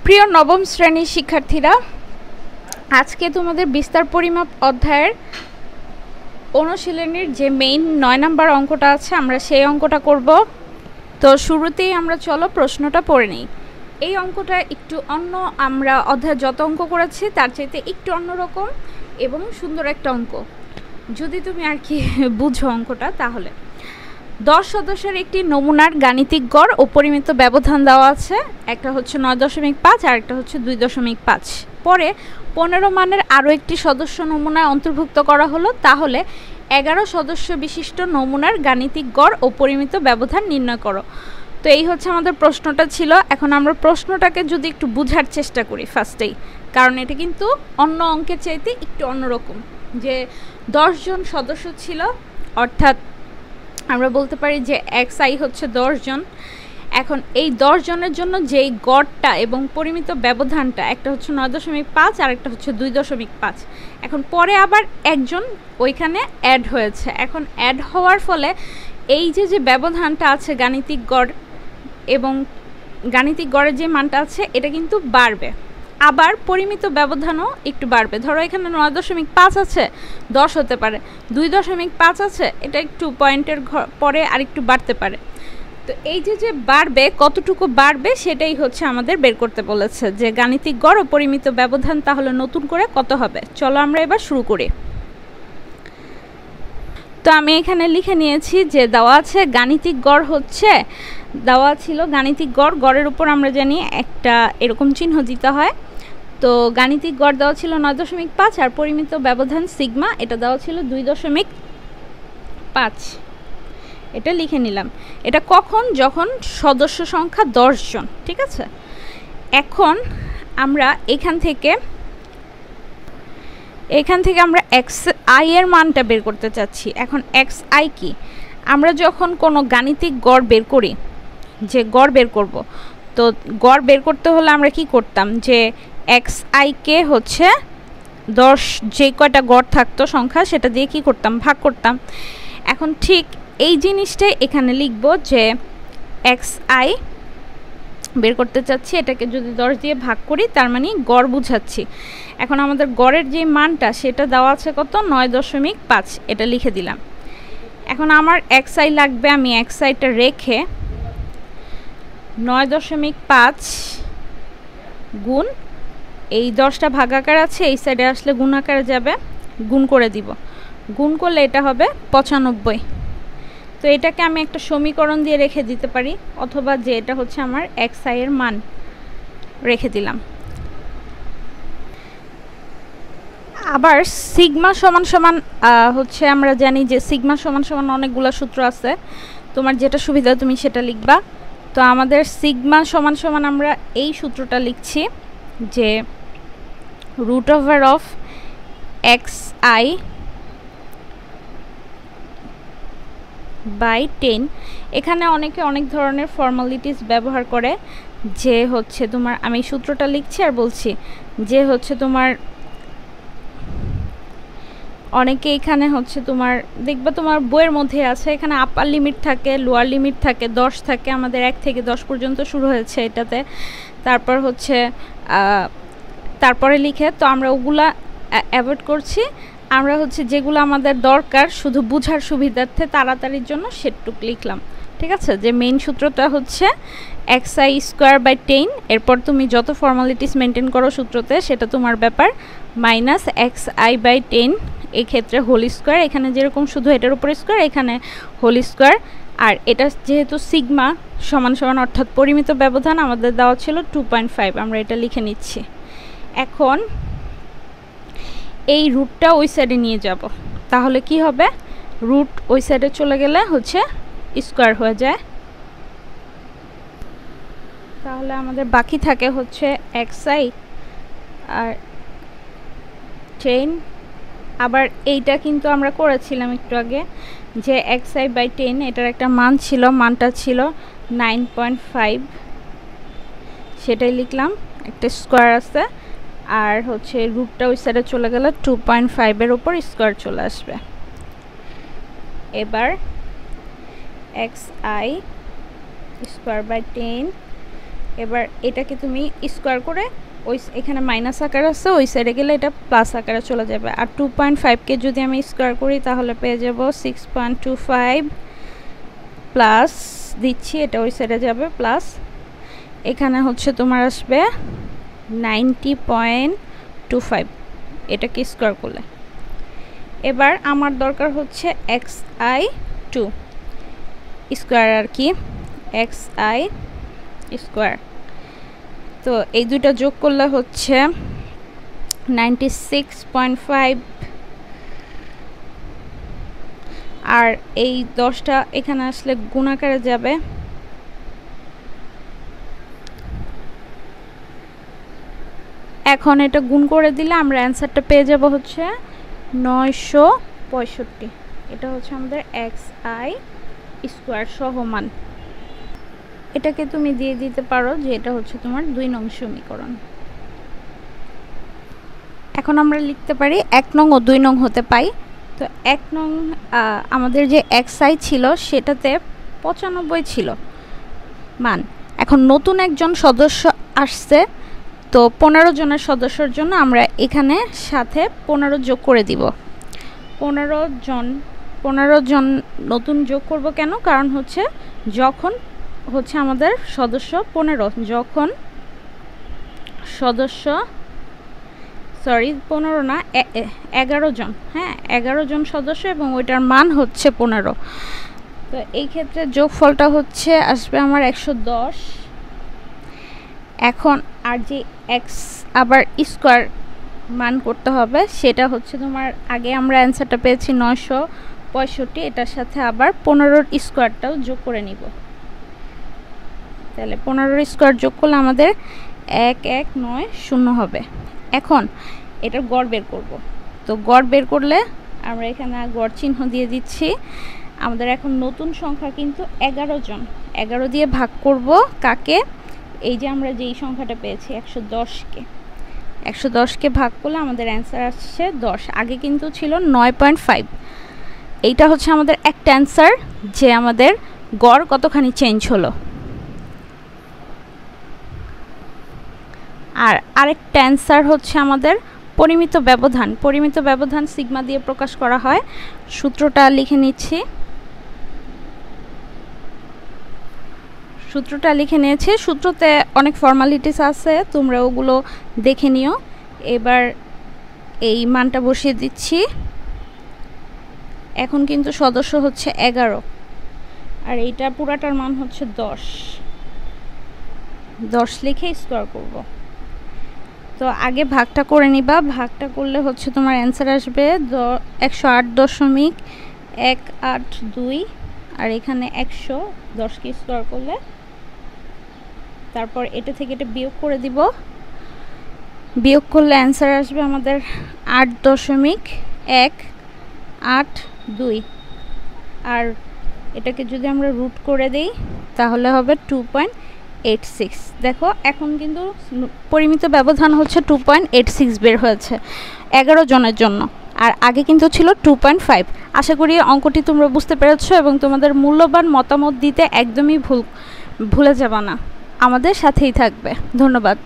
প্রিয় নবম শ্রেণীর শিক্ষার্থীরা, আজকে তোমাদের বিস্তার পরিমাপ অধ্যায়ের অনুশীলনীর যে মেইন 9 নাম্বার অঙ্কটা আছে আমরা সেই অঙ্কটা করব। তো শুরুতেই আমরা চলো প্রশ্নটা পড়ে নিই। এই অঙ্কটা একটু অন্য, আমরা অধ্যায়ে যত অঙ্ক করেছি তার চাইতে একটু অন্যরকম এবং সুন্দর একটা অঙ্ক। যদি তুমি আর কি বুঝো অঙ্কটা, তাহলে 10 সদস্যের একটি নমুনার গাণিতিক গড় ও পরিমিত ব্যবধান দেওয়া আছে। একটা হচ্ছে 9.5 আর একটা হচ্ছে 2.5। পরে 15 মানের আরও একটি সদস্য নমুনায় অন্তর্ভুক্ত করা হলো। তাহলে 11 সদস্য বিশিষ্ট নমুনার গাণিতিক গড় ও পরিমিত ব্যবধান নির্ণয় করো। তো এই হচ্ছে আমাদের প্রশ্নটা ছিল। এখন আমরা প্রশ্নটাকে যদি একটু বোঝার চেষ্টা করি ফার্স্টেই, কারণ এটা কিন্তু অন্য অঙ্কের চাইতে একটু অন্যরকম। যে 10 জন সদস্য ছিল, অর্থাৎ আমরা বলতে পারি যে xi হচ্ছে 10 জন। এখন এই 10 জনের জন্য যেই গড়টা এবং পরিমিত ব্যবধানটা, একটা হচ্ছে 9.5 আর একটা হচ্ছে 2.5। এখন পরে আবার একজন ওইখানে অ্যাড হয়েছে। এখন অ্যাড হওয়ার ফলে এই যে ব্যবধানটা আছে গাণিতিক গড় এবং গাণিতিক গড়ের যে মানটা আছে এটা কিন্তু বাড়বে, আবার পরিমিত ব্যবধানও একটু বাড়বে। ধরো এখানে 9.5 আছে, 10 হতে পারে, 2.5 আছে, এটা একটু পয়েন্টের পরে আর একটু বাড়তে পারে। তো এই যে বাড়বে, কতটুকু বাড়বে সেটাই হচ্ছে আমাদের বের করতে বলেছে, যে গাণিতিক গড় ও পরিমিত ব্যবধান তাহলে নতুন করে কত হবে। চলো আমরা এবার শুরু করি। তো আমি এখানে লিখে নিয়েছি যে দেওয়া আছে গাণিতিক গড় হচ্ছে, দেওয়া ছিল গাণিতিক গড়, গড়ের উপর আমরা জানি একটা এরকম চিহ্ন দিতে হয়। তো গাণিতিক গড় দেওয়া ছিল 9.5 আর পরিমিত ব্যবধান সিগমা এটা দেওয়া ছিল 2.5। এটা লিখে নিলাম। এটা কখন? যখন সদস্য সংখ্যা 10 জন, ঠিক আছে। এখন আমরা এখান থেকে আমরা xi এর মানটা বের করতে চাচ্ছি। এখন xi কি? আমরা যখন কোনো গাণিতিক গড় বের করি, যে গড় বের করব, তো গড় বের করতে হলে আমরা কি করতাম, যে xi কে হচ্ছে 10 যে কয়টা গড় থাকতো সংখ্যা সেটা দিয়ে কি করতাম, ভাগ করতাম। এখন ঠিক এই জিনিসটাই এখানে লিখব, যে xi বের করতে চাচ্ছি, এটাকে যদি 10 দিয়ে ভাগ করি তার মানে গড় বুঝাচ্ছি। এখন আমাদের গড়ের যে মানটা সেটা দেওয়া আছে কত, 9.5, এটা লিখে দিলাম। এখন আমার xi লাগবে, আমি xiটা রেখে 9.5 গুণ এই 10টা ভাগাকার আছে, এই সাইডে আসলে গুণ আকারে যাবে, গুণ করে দিব। গুণ করলে এটা হবে 95। তো এটাকে আমি একটা সমীকরণ দিয়ে রেখে দিতে পারি, অথবা যে এটা হচ্ছে আমার xi এর মান রেখে দিলাম। আবার সিগমা সমান সমান হচ্ছে আমরা জানি যে সিগমা সমান সমান অনেকগুলো সূত্র আছে, তোমার যেটা সুবিধা তুমি সেটা লিখবা। তো আমাদের সিগমা সমান সমান আমরা এই সূত্রটা লিখছি, যে root over of xi by 10। এখানে অনেকে অনেক ধরনের ফর্মালিটিস ব্যবহার করে, যে হচ্ছে তোমার, আমি সূত্রটা লিখছি আর বলছি যে হচ্ছে তোমার অনেকে এখানে হচ্ছে তোমার দেখবা তোমার বইয়ের মধ্যে আছে, এখানে আপার লিমিট থাকে, লোয়ার লিমিট থাকে, 10 থাকে, আমাদের 1 থেকে 10 পর্যন্ত শুরু হয়েছে এটাতে। তারপর হচ্ছে তারপরে লিখে, তো আমরা ওগুলা অ্যাভয়েড করছি। আমরা হচ্ছে যেগুলো আমাদের দরকার শুধু বুঝার সুবিধার্থে তাড়াতাড়ির জন্য সেটুক লিখলাম, ঠিক আছে। যে মেইন সূত্রটা হচ্ছে xi স্কোয়ার বাই 10, এরপর তুমি যত ফর্মালিটিস মেনটেন করো সূত্রতে সেটা তোমার ব্যাপার, মাইনাস xi বাই 10, এই ক্ষেত্রে হোল স্কোয়ার, এখানে যেরকম শুধু এটার উপরে স্কোয়ার, এখানে হোল স্কোয়ার। আর এটা যেহেতু সিগমা সমান সমান অর্থাৎ পরিমিত ব্যবধান আমাদের দেওয়া ছিল 2.5, আমরা এটা লিখে নিচ্ছি। এখন এই রুটটা ওই সাইডে নিয়ে যাব, তাহলে কি হবে, রুট ওই সাইডে চলে গেলে হচ্ছে স্কোয়ার হয়ে যায়। তাহলে আমাদের বাকি থাকে হচ্ছে xi আর 10। আবার এইটা কিন্তু আমরা করেছিলাম একটু আগে, যে xi বাই 10 এটার একটা মান ছিল, মানটা ছিল 9.5, সেটাই লিখলাম, একটা স্কোয়ার আছে। আর হচ্ছে রুটটা ওই সাইডে চলে গেলে 2.5 এর উপর স্কোয়ার চলে আসবে। এবার xi স্কোয়ার বাই 10 এবার এটাকে তুমি স্কোয়ার করে ওই এখানে মাইনাস আকার আছে, ওই সাইডে গেলে এটা প্লাস আকারে চলে যাবে। আর 2.5কে যদি আমি স্কোয়ার করি তাহলে পেয়ে যাব 6.25 প্লাস দিচ্ছি, এটা ওই সাইডে যাবে প্লাস, এখানে হচ্ছে তোমার আসবে 90.25, এটাকে স্কোয়ার করলে। এবার আমার দরকার হচ্ছে xi2 স্কোয়ার আর কি, xi স্কোয়ার। তো এই দুইটা যোগ করলে হচ্ছে 96.5, আর এই 10টা এখানে আসলে গুণ আকারে যাবে। এখন এটা গুণ করে দিলে আমরা অ্যান্সারটা পেয়ে যাব হচ্ছে 965। এটা হচ্ছে আমাদের xi স্কোয়ার সহমান। এটাকে তুমি দিয়ে দিতে পারো যে এটা হচ্ছে তোমার 2 নং সমীকরণ। এখন আমরা লিখতে পারি 1 নং ও 2 নং হতে পাই। তো 1 নং আমাদের যে xi ছিল সেটাতে 95 ছিল মান। এখন নতুন একজন সদস্য আসছে, তো 15 জনের সদস্যর জন্য আমরা এখানে সাথে 15 যোগ করে দিব। 15 জন নতুন যোগ করব কেন? কারণ হচ্ছে যখন হচ্ছে আমাদের সদস্য 15, যখন সদস্য 15 না 11 জন, হ্যাঁ 11 জন সদস্য এবং ওইটার মান হচ্ছে 15। তো এই ক্ষেত্রে যোগফলটা হচ্ছে আসবে আমার 110। এখন আর যে এক্স আবার স্কোয়ার মান করতে হবে, সেটা হচ্ছে তোমার আগে আমরা অ্যান্সারটা পেয়েছি 965, এটার সাথে আবার 15-র স্কোয়ারটাও যোগ করে নিব। তাহলে 15-র স্কোয়ার যোগ করলে আমাদের 1190 হবে। এখন এটার গড় বের করব। তো গড় বের করলে আমরা এখানে গড় চিহ্ন দিয়ে দিচ্ছি। আমাদের এখন নতুন সংখ্যা কিন্তু 11 জন, 11 দিয়ে ভাগ করব কাকে? এই যে আমরা যেই সংখ্যাটা পেয়েছি 110কে ভাগ করলে আমাদের অ্যান্সার আসছে 10। আগে কিন্তু ছিল 9.5। এইটা হচ্ছে আমাদের একটা অ্যান্সার যে আমাদের গড় কতখানি চেঞ্জ হলো। আর আরেকটা অ্যান্সার হচ্ছে আমাদের পরিমিত ব্যবধান। পরিমিত ব্যবধান সিগমা দিয়ে প্রকাশ করা হয়। সূত্রটা লিখে নিচ্ছি। সূত্রতে অনেক ফর্মালিটিস আছে, তোমরা ওগুলো দেখে নিও। এবার এই মানটা বসিয়ে দিচ্ছি। এখন কিন্তু সদস্য হচ্ছে 11, আর এইটা পুরাটার মান হচ্ছে 10 লিখে স্কোয়ার করব। তো আগে ভাগটা করে নিবা। ভাগটা করলে হচ্ছে তোমার অ্যান্সার আসবে 108.182, আর এখানে 110কে স্কোয়ার করলে তারপর এটা থেকে এটা বিয়োগ করে দিব। বিয়োগ করলে অ্যান্সার আসবে আমাদের 8.182, আর এটাকে যদি আমরা রুট করে দেই তাহলে হবে 2.86। দেখো এখন কিন্তু পরিমিত ব্যবধান হচ্ছে 2.86 বের হয়েছে 11 জনের জন্য, আর আগে কিন্তু ছিল 2.5। আশা করি অঙ্কটি তোমরা বুঝতে পেরেছো এবং তোমাদের মূল্যবান মতামত দিতে একদমই ভুলে যাবা না। আমাদের সাথেই থাকবে। ধন্যবাদ।